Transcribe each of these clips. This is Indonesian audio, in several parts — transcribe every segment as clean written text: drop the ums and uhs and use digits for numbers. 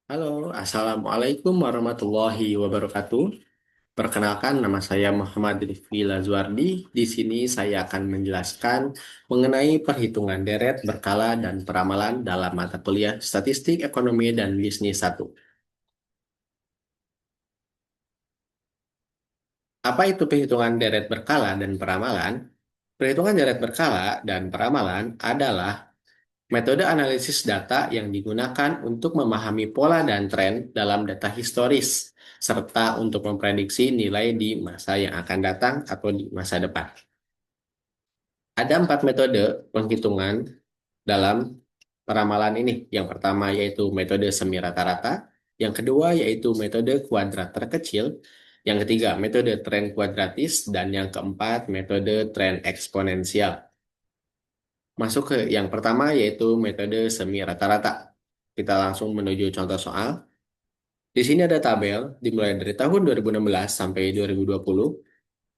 Halo, Assalamualaikum warahmatullahi wabarakatuh. Perkenalkan, nama saya Muhammad Rifki Lazuardi. Di sini saya akan menjelaskan mengenai perhitungan deret, berkala, dan peramalan dalam mata kuliah Statistik Ekonomi dan Bisnis 1. Apa itu perhitungan deret, berkala, dan peramalan? Perhitungan deret, berkala, dan peramalan adalah metode analisis data yang digunakan untuk memahami pola dan tren dalam data historis, serta untuk memprediksi nilai di masa yang akan datang atau di masa depan. Ada 4 metode penghitungan dalam peramalan ini. Yang pertama yaitu metode semi rata-rata, yang kedua yaitu metode kuadrat terkecil, yang ketiga metode tren kuadratis, dan yang keempat metode tren eksponensial. Masuk ke yang pertama yaitu metode semi rata-rata. Kita langsung menuju contoh soal. Di sini ada tabel dimulai dari tahun 2016 sampai 2020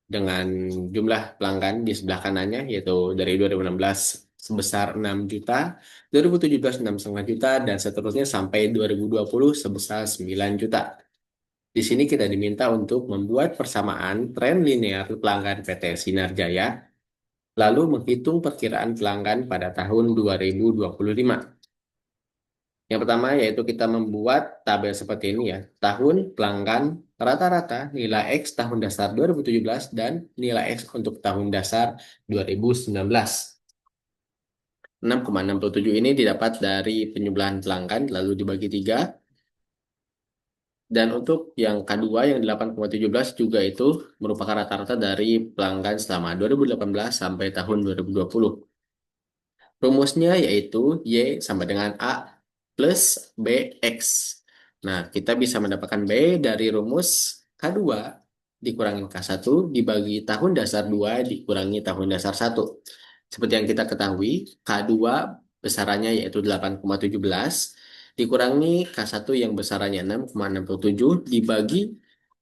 dengan jumlah pelanggan di sebelah kanannya yaitu dari 2016 sebesar 6 juta, 2017 6,5 juta, dan seterusnya sampai 2020 sebesar 9 juta. Di sini kita diminta untuk membuat persamaan tren linear pelanggan PT Sinar Jaya, lalu menghitung perkiraan pelanggan pada tahun 2025. Yang pertama yaitu kita membuat tabel seperti ini ya. Tahun pelanggan rata-rata nilai X tahun dasar 2017 dan nilai X untuk tahun dasar 2019. 6,67 ini didapat dari penjumlahan pelanggan lalu dibagi 3. Dan untuk yang kedua yang 8,17 juga itu merupakan rata-rata dari pelanggan selama 2018 sampai tahun 2020. Rumusnya yaitu Y sama dengan A plus BX. Nah, kita bisa mendapatkan B dari rumus K2 dikurangi K1 dibagi tahun dasar 2 dikurangi tahun dasar 1. Seperti yang kita ketahui, K2 besarannya yaitu 8,17 dikurangi K1 yang besarannya 6,67 dibagi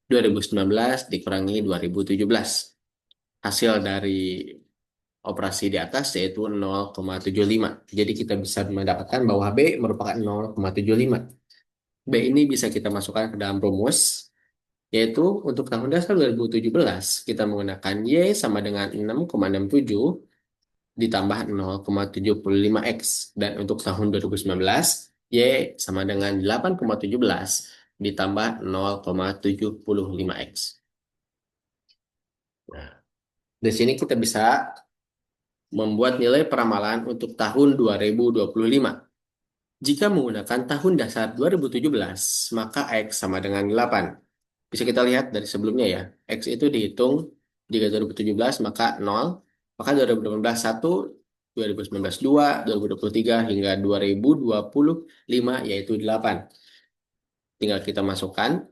2019 dikurangi 2017. Hasil dari operasi di atas yaitu 0,75. Jadi kita bisa mendapatkan bahwa B merupakan 0,75. B ini bisa kita masukkan ke dalam rumus, yaitu untuk tahun dasar 2017 kita menggunakan Y sama dengan 6,67 ditambah 0,75X. Dan untuk tahun 2019, Y sama dengan 8,17 ditambah 0,75X. Nah, di sini kita bisa membuat nilai peramalan untuk tahun 2025. Jika menggunakan tahun dasar 2017, maka X sama dengan 8. Bisa kita lihat dari sebelumnya ya. X itu dihitung jika 2017 maka 0, maka 2018 1, 2019 2, 2023 hingga 2025 yaitu 8. Tinggal kita masukkan.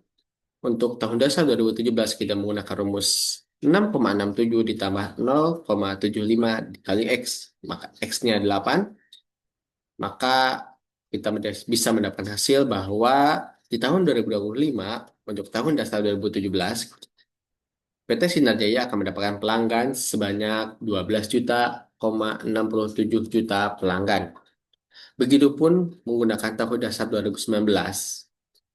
Untuk tahun dasar 2017 kita menggunakan rumus 6,67 ditambah 0,75 dikali X. Maka X-nya 8. Maka kita bisa mendapatkan hasil bahwa di tahun 2025 untuk tahun dasar 2017 PT Sinar Jaya akan mendapatkan pelanggan sebanyak 12 juta, 67 juta pelanggan. Begitupun menggunakan tahun dasar 2019,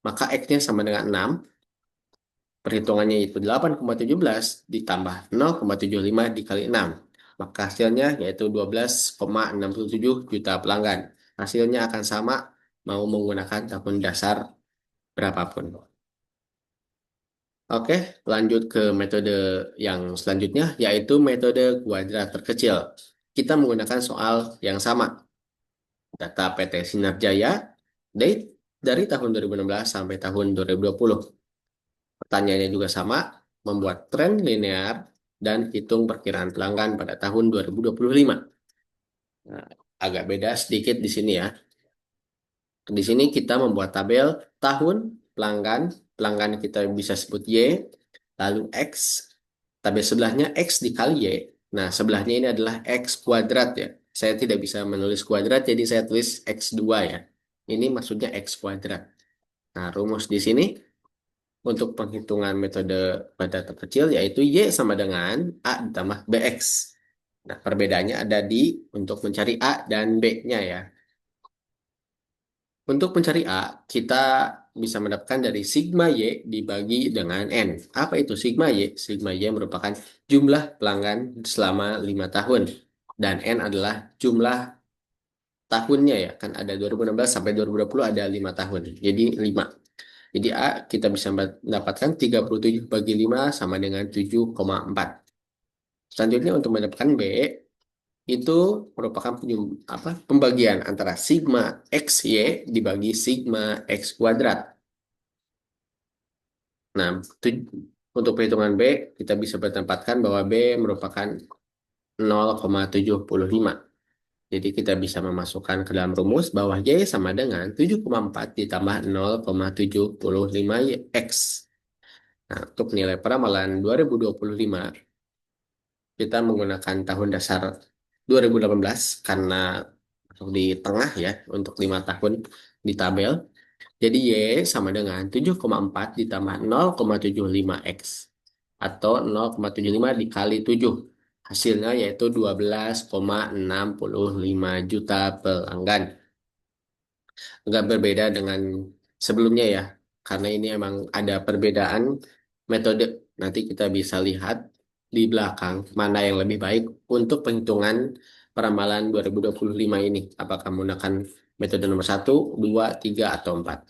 maka X-nya sama dengan 6, perhitungannya itu 8,17 ditambah 0,75 dikali 6. Maka hasilnya yaitu 12,67 juta pelanggan. Hasilnya akan sama mau menggunakan tahun dasar berapapun. Oke, lanjut ke metode yang selanjutnya, yaitu metode kuadrat terkecil. Kita menggunakan soal yang sama. Data PT Sinar Jaya, date dari tahun 2016 sampai tahun 2020. Pertanyaannya juga sama, membuat tren linear dan hitung perkiraan pelanggan pada tahun 2025. Nah, agak beda sedikit di sini ya. Di sini kita membuat tabel tahun pelanggan, pelanggan kita bisa sebut Y, lalu X, tabel sebelahnya X dikali Y. Nah, sebelahnya ini adalah X kuadrat ya. Saya tidak bisa menulis kuadrat, jadi saya tulis X2 ya. Ini maksudnya X kuadrat. Nah, rumus di sini untuk penghitungan metode pada terkecil yaitu Y sama dengan A ditambah BX. Nah, perbedaannya ada di untuk mencari A dan B-nya ya. Untuk mencari A, kita bisa mendapatkan dari sigma Y dibagi dengan N. Apa itu sigma Y? Sigma Y merupakan jumlah pelanggan selama 5 tahun. Dan N adalah jumlah tahunnya ya. Kan ada 2016 sampai 2020 ada 5 tahun. Jadi 5. Jadi A kita bisa mendapatkan 37 bagi 5 sama dengan 7,4. Selanjutnya untuk mendapatkan B, itu merupakan pembagian antara sigma XY dibagi sigma X kuadrat. Nah, tu- untuk perhitungan B, kita bisa menempatkan bahwa B merupakan 0,75. Jadi kita bisa memasukkan ke dalam rumus bahwa Y sama dengan 7,4 ditambah 0,75 X. Nah, untuk nilai peramalan 2025, kita menggunakan tahun dasar 2018 karena masuk di tengah ya untuk 5 tahun di tabel. Jadi Y sama dengan 7,4 ditambah 0,75 X atau 0,75 dikali 7. Hasilnya yaitu 12,65 juta pelanggan. Agak berbeda dengan sebelumnya ya, karena ini emang ada perbedaan metode. Nanti kita bisa lihat di belakang mana yang lebih baik untuk penghitungan peramalan 2025 ini. Apakah menggunakan metode nomor satu, 2, 3, atau 4.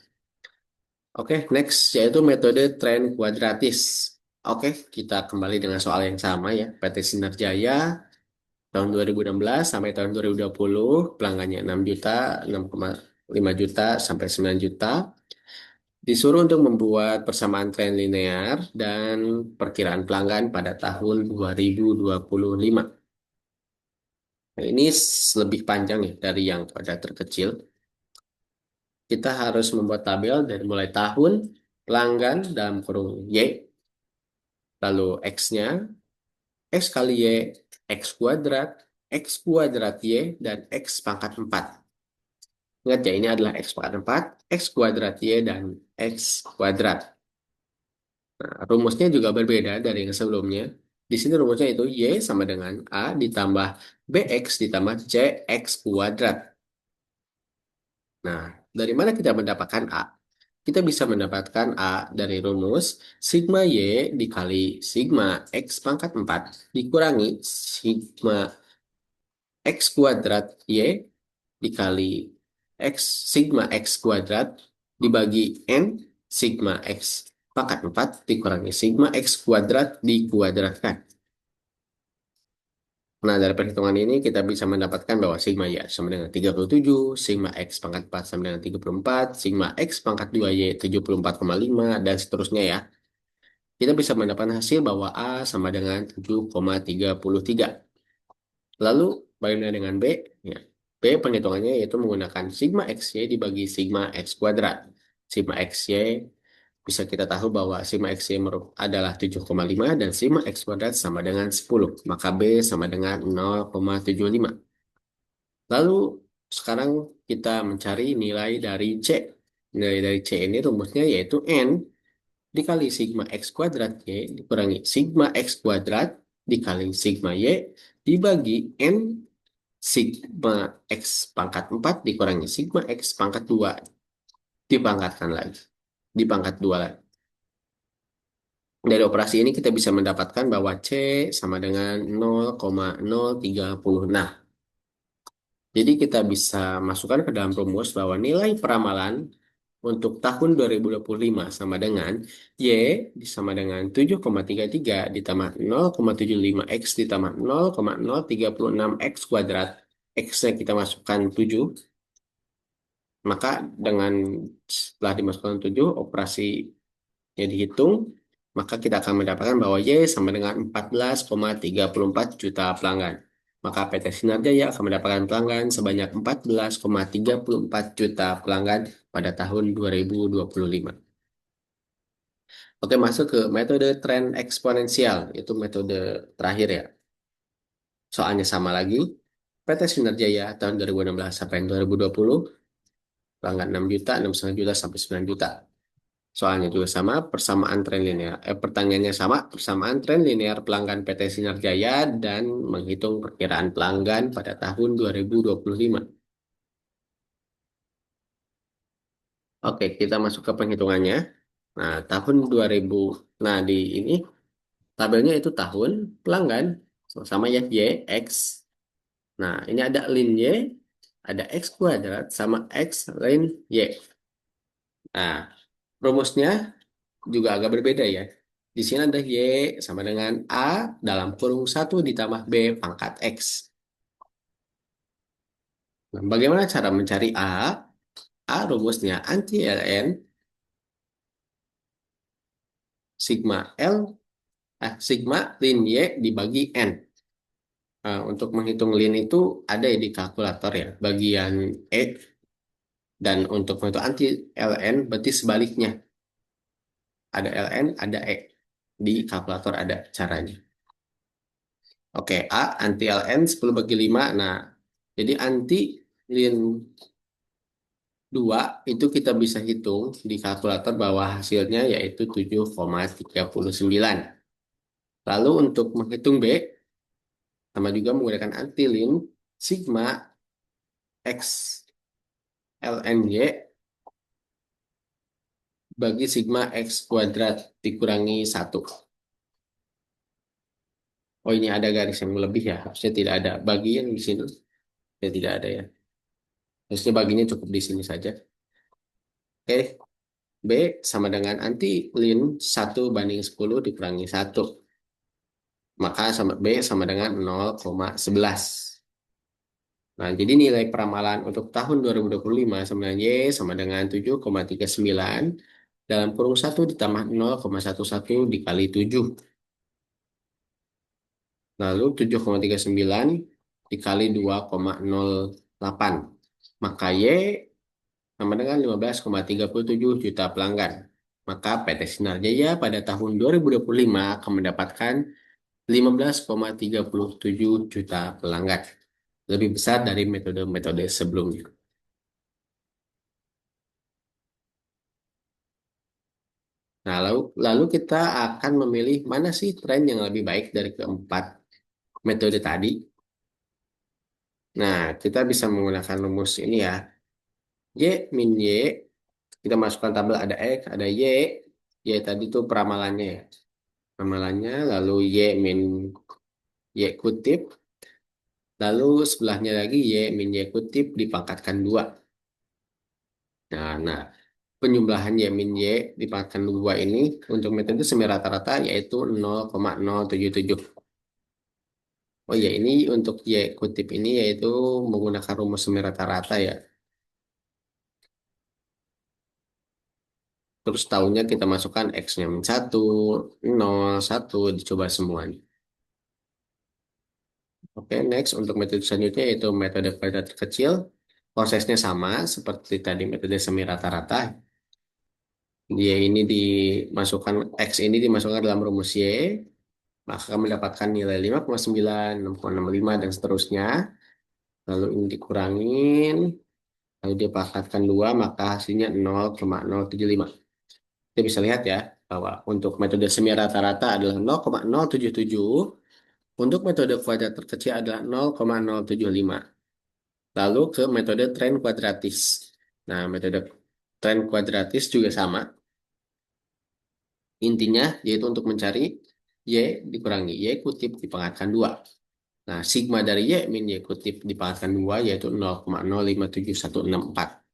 Oke, next yaitu metode tren kuadratis. Oke, kita kembali dengan soal yang sama ya. PT Sinar Jaya tahun 2016 sampai tahun 2020 pelanggannya 6 juta, 6,5 juta sampai 9 juta. Disuruh untuk membuat persamaan tren linear dan perkiraan pelanggan pada tahun 2025. Nah, ini lebih panjang ya dari yang pada terkecil. Kita harus membuat tabel dari mulai tahun, pelanggan dalam kurung Y, lalu X-nya, X kali Y, X kuadrat Y, dan X pangkat 4. Ingat ya, ini adalah X pangkat 4, X kuadrat Y, dan X kuadrat. Nah, rumusnya juga berbeda dari yang sebelumnya. Di sini rumusnya itu Y sama dengan A ditambah BX ditambah CX kuadrat. Nah, dari mana kita mendapatkan A? Kita bisa mendapatkan A dari rumus sigma Y dikali sigma X pangkat 4 dikurangi sigma X kuadrat Y dikali X sigma X kuadrat dibagi N sigma X pangkat 4 dikurangi sigma X kuadrat dikuadratkan. Nah, dari perhitungan ini kita bisa mendapatkan bahwa sigma Y sama dengan 37, sigma X pangkat 4 sama dengan 34, sigma X pangkat 2Y 74,5, dan seterusnya ya. Kita bisa mendapatkan hasil bahwa A sama dengan 7,33. Lalu, bagaimana dengan B? Ya, B penghitungannya yaitu menggunakan sigma XY dibagi sigma X kuadrat. Sigma XY bisa kita tahu bahwa sigma XY adalah 7,5 dan sigma X kuadrat sama dengan 10. Maka B sama dengan 0,75. Lalu sekarang kita mencari nilai dari C. Nilai dari C ini rumusnya yaitu N dikali sigma X kuadrat Y dikurangi sigma X kuadrat dikali sigma Y dibagi N sigma X pangkat 4 dikurangi sigma X pangkat 2 dipangkatkan lagi. Dipangkat 2 lagi. Dari operasi ini kita bisa mendapatkan bahwa C sama dengan 0,030. Nah, jadi kita bisa masukkan ke dalam rumus bahwa nilai peramalan untuk tahun 2025 sama dengan Y sama dengan 7,33 ditambah 0,75 X ditambah 0,036 X kuadrat. X-nya kita masukkan 7. Maka dengan setelah dimasukkan 7, operasinya dihitung, maka kita akan mendapatkan bahwa Y sama dengan 14,34 juta pelanggan. Maka PT Sinar Jaya akan mendapatkan pelanggan sebanyak 14,34 juta pelanggan pada tahun 2025. Oke, masuk ke metode tren eksponensial, itu metode terakhir ya. Soalnya sama lagi, PT Sinar Jaya tahun 2016 sampai 2020, pelanggan 6 juta, 6,5 juta, sampai 9 juta. Soalnya juga sama, persamaan tren linear. Pertanyaannya sama, persamaan tren linear pelanggan PT Sinar Jaya dan menghitung perkiraan pelanggan pada tahun 2025. Oke, kita masuk ke penghitungannya. Nah, tahun 2000. Nah, di ini tabelnya itu tahun pelanggan. Sama ya, Y, X. Nah, ini ada lin Y, ada X kuadrat sama X lin Y. Nah, rumusnya juga agak berbeda ya. Di sini ada Y sama dengan A dalam kurung satu ditambah B pangkat X. Nah, bagaimana cara mencari A? A rumusnya anti ln sigma L, sigma lin Y dibagi N. Untuk menghitung lin itu ada ya di kalkulator ya, bagian E. Dan untuk menghitung anti ln berarti sebaliknya. Ada ln, ada E. Di kalkulator ada caranya. Oke, A anti ln 10 bagi 5. Nah, jadi anti lin 2 itu kita bisa hitung di kalkulator bahwa hasilnya yaitu 7,39. Lalu untuk menghitung B, sama juga menggunakan antilin sigma X ln Y bagi sigma X kuadrat dikurangi 1. Oh, ini ada garis yang lebih ya. Harusnya tidak ada bagian di sini. Ya, tidak ada ya. Harusnya baginya cukup di sini saja. Oke, B sama dengan antilin 1/10 dikurangi 1. Maka sama B sama dengan 0,11. Nah, jadi nilai peramalan untuk tahun 2025 sebenarnya Y sama dengan 7,39 dalam kurung 1 ditambah 0,11 dikali 7. Lalu 7,39 dikali 2,08. Maka Y sama dengan 15,37 juta pelanggan. Maka PT Sinar Jaya pada tahun 2025 akan mendapatkan 15,37 juta pelanggan. Lebih besar dari metode-metode sebelumnya. Nah, lalu kita akan memilih mana sih tren yang lebih baik dari keempat metode tadi. Nah, kita bisa menggunakan rumus ini ya. Y min Y, kita masukkan tabel ada X, ada Y. Y tadi itu peramalannya ya. Peramalannya, lalu Y min Y kutip. Lalu sebelahnya lagi Y min Y kutip dipangkatkan 2. Nah, penjumlahan Y min Y dipangkatkan 2 ini untuk metode semi rata-rata yaitu 0,077. Oh ya, ini untuk Y kutip ini yaitu menggunakan rumus semi rata-rata ya. Terus tahunnya kita masukkan X-nya min 1, 0, 1, dicoba semuanya. Oke, next untuk metode selanjutnya yaitu metode kuadrat terkecil. Prosesnya sama seperti tadi metode semi rata-rata. Dia ini dimasukkan, X ini dimasukkan dalam rumus Y, maka akan mendapatkan nilai 5,9, 6,65, dan seterusnya. Lalu ini dikurangin, lalu dipangkatkan 2, maka hasilnya 0,075. Kita bisa lihat ya, bahwa untuk metode semi rata-rata adalah 0,077, untuk metode kuadrat terkecil adalah 0,075. Lalu ke metode tren kuadratis. Nah, metode tren kuadratis juga sama. Intinya yaitu untuk mencari Y dikurangi Y kutip dipangkatkan 2. Nah, sigma dari Y min Y kutip dipangkatkan 2 yaitu 0,057164.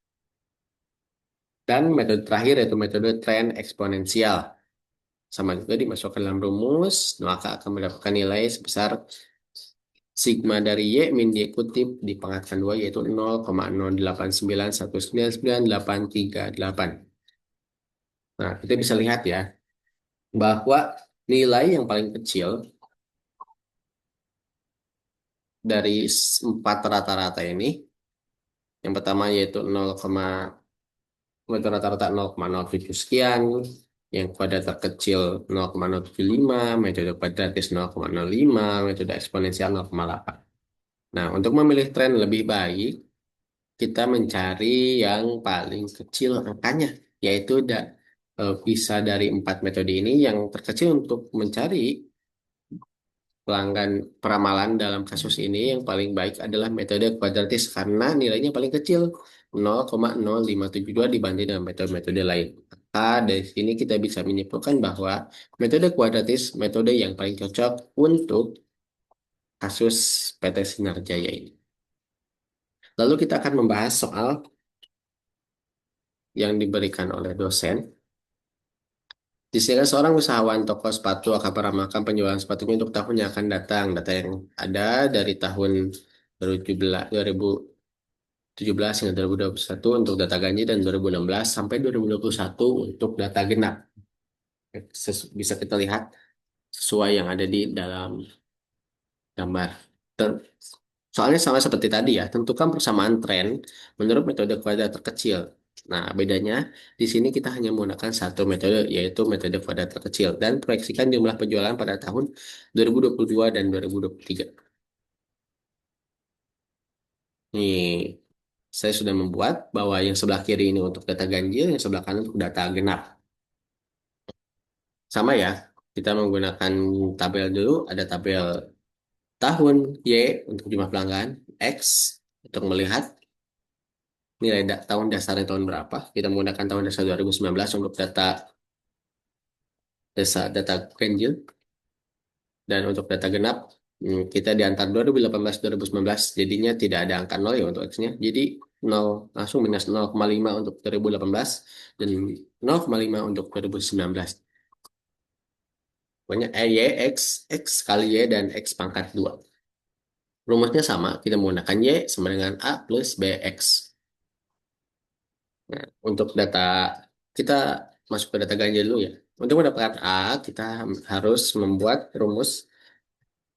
Dan metode terakhir yaitu metode tren eksponensial. Sama juga dimasukkan dalam rumus, maka akan mendapatkan nilai sebesar sigma dari Y min Y kutip dipangkatkan 2 yaitu 0,0891999838. Nah, kita bisa lihat ya, bahwa nilai yang paling kecil dari empat rata-rata ini, yang pertama yaitu 0, metode rata-rata 0,07 sekian, yang kuadrat terkecil 0,075, metode kuadratis 0,05, metode eksponensial 0,8. Nah, untuk memilih tren lebih baik, kita mencari yang paling kecil angkanya, yaitu bisa dari empat metode ini yang terkecil untuk mencari pelanggan peramalan dalam kasus ini yang paling baik adalah metode kuadratis karena nilainya paling kecil 0,0572 dibanding dengan metode-metode lain. Maka dari sini kita bisa menyimpulkan bahwa metode kuadratis metode yang paling cocok untuk kasus PT Sinar Jaya ini. Lalu kita akan membahas soal yang diberikan oleh dosen. Disini seorang usahawan toko sepatu akan meramalkan penjualan sepatunya untuk tahun yang akan datang. Data yang ada dari tahun 2017 hingga 2021 untuk data ganjil dan 2016 sampai 2021 untuk data genap. Bisa kita lihat sesuai yang ada di dalam gambar. Ter- Soalnya sama seperti tadi ya, tentukan persamaan tren menurut metode kuadrat terkecil. Nah, bedanya di sini kita hanya menggunakan satu metode, yaitu metode kuadrat terkecil, dan proyeksikan jumlah penjualan pada tahun 2022 dan 2023. Nih, saya sudah membuat bahwa yang sebelah kiri ini untuk data ganjil, yang sebelah kanan untuk data genap. Sama ya, kita menggunakan tabel dulu, ada tabel tahun Y untuk jumlah pelanggan, X untuk melihat nilai tahun dasarnya tahun berapa. Kita menggunakan tahun dasar 2019 untuk data ganjil. Dan untuk data genap, kita di antara 2018 2019, jadinya tidak ada angka 0 ya untuk X-nya. Jadi 0 langsung minus 0,5 untuk 2018 dan 0,5 untuk 2019. Pokoknya Y, X kali Y dan X pangkat 2. Rumusnya sama, kita menggunakan Y sama dengan A plus BX. Nah, untuk data kita masuk ke data ganjil dulu ya. Untuk mendapatkan A, kita harus membuat rumus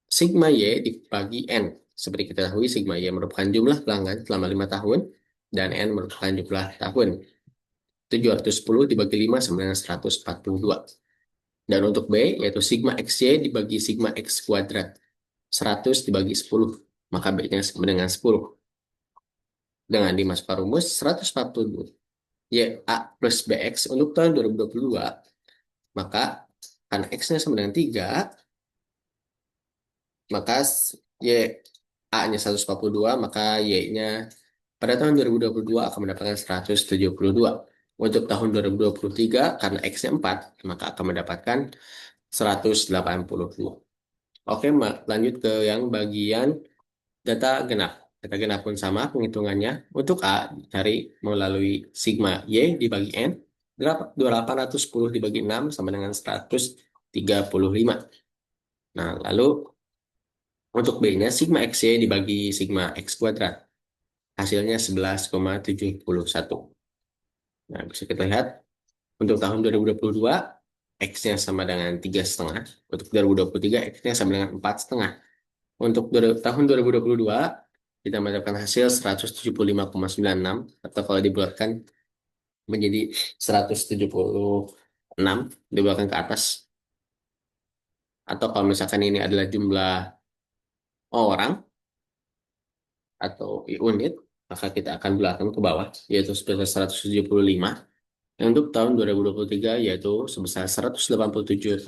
sigma Y dibagi N. Seperti kita ketahui, sigma Y merupakan jumlah pelanggan selama 5 tahun dan N merupakan jumlah tahun. 710 dibagi 5 sama dengan 142. Dan untuk B, yaitu sigma XY dibagi sigma X kuadrat. 100 dibagi 10, maka B-nya sama dengan 10. Dengan dimasukkan rumus 142 YA plus BX untuk tahun 2022, maka karena X-nya sama dengan 3, maka Y A-nya 142, maka Y-nya pada tahun 2022 akan mendapatkan 172. Untuk tahun 2023, karena X-nya 4, maka akan mendapatkan 182. Oke, lanjut ke yang bagian data genap. Data genap pun sama penghitungannya. Untuk A, cari melalui sigma Y dibagi N. 810 dibagi 6 sama dengan 135. Nah, lalu untuk B-nya sigma XY dibagi sigma X kuadrat. Hasilnya 11,71. Nah, bisa kita lihat untuk tahun 2022 X-nya sama dengan 3,5. Untuk 2023 X-nya sama dengan 4,5. Untuk tahun 2022 kita mendapatkan hasil 175,96 atau kalau dibulatkan menjadi 176 dibulatkan ke atas. Atau kalau misalkan ini adalah jumlah orang atau unit, maka kita akan bulatkan ke bawah, yaitu sebesar 175. Dan untuk tahun 2023 yaitu sebesar 187,70.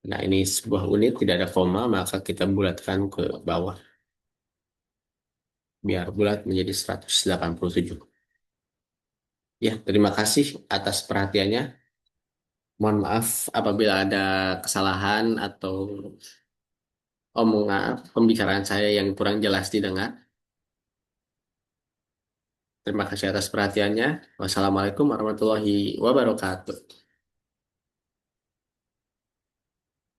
Nah, ini sebuah unit tidak ada koma, maka kita bulatkan ke bawah. Biar bulat menjadi 187. Ya, terima kasih atas perhatiannya. Mohon maaf apabila ada kesalahan atau omongan pembicaraan saya yang kurang jelas didengar. Terima kasih atas perhatiannya. Wassalamualaikum warahmatullahi wabarakatuh.